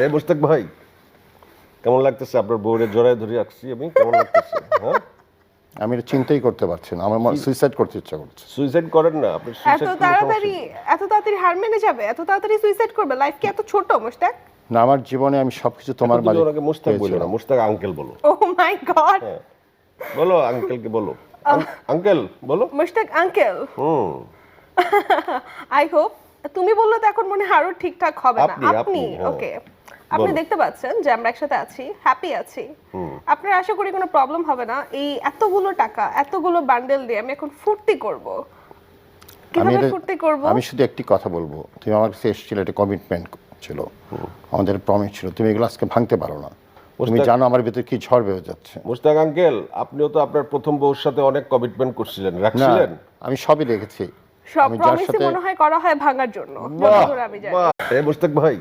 এই মুশতাক ভাই, কেমন লাগতেছে? আপনার বউরে জড়ায় ধরে রাখছি আমি, কেমন লাগতেছে? হ্যাঁ, আমি এটা চিন্তাই করতে পারছি না, আমার সুইসাইড করতে ইচ্ছা করছে। সুইসাইড করেন না আপনি? এত সুইসাইড করলে তাড়াতাড়ি এত তাড়াতাড়ি হার মেনে যাবে? এত তাড়াতাড়ি সুইসাইড করবে? লাইফ কি এত ছোট মুশতাক? না, আমার জীবনে আমি সবকিছু তোমার সমস্যা মাঝে ওনাকে মুশতাক বলো না, মুশতাক আঙ্কেল বলো। ও মাই গড, বলো আঙ্কেলকে বলো, আঙ্কেল বলো। Mushtaq uncle, hmm, I hope তুমি বললে তো এখন মনে হয় আরো ঠিকঠাক হবে না। আপনি, আপনি হ্যাঁ। ওকে, আপনি বলো। দেখতে পাচ্ছেন যে আমরা একসাথে আছি, হ্যাপি আছি। আপনার আশা করি কোনো প্রবলেম হবে না। এই এতগুলো টাকা, এতগুলো বান্ডেল দিয়ে আমি এখন ফুর্তি করব। কিভাবে ফুর্তি করব? আমি শুধু একটি কথা বলবো, তুমি আমার কাছে এসেছিলে, একটা কমিটমেন্ট ছিল, আমাদের প্রমিস ছিল, তুমি এগুলো আজকে ভাঙতে পারো না। তুমি জানো আমার ভিতরে কি ঝড় বেয়ে যাচ্ছে। মুশতাক আঙ্কেল, আপনিও তো আপনার প্রথম বউর সাথে অনেক কমিটমেন্ট করছিলেন, না, রাখছিলেন। আমি সবই রেখেছি। সব আমি যার প্রমিসই সাথে- মনে হয় করা হয় ভাঙার জন্য, বাহ, যতদূর আমি জানি। বাহ। এই মুশতাক ভাই,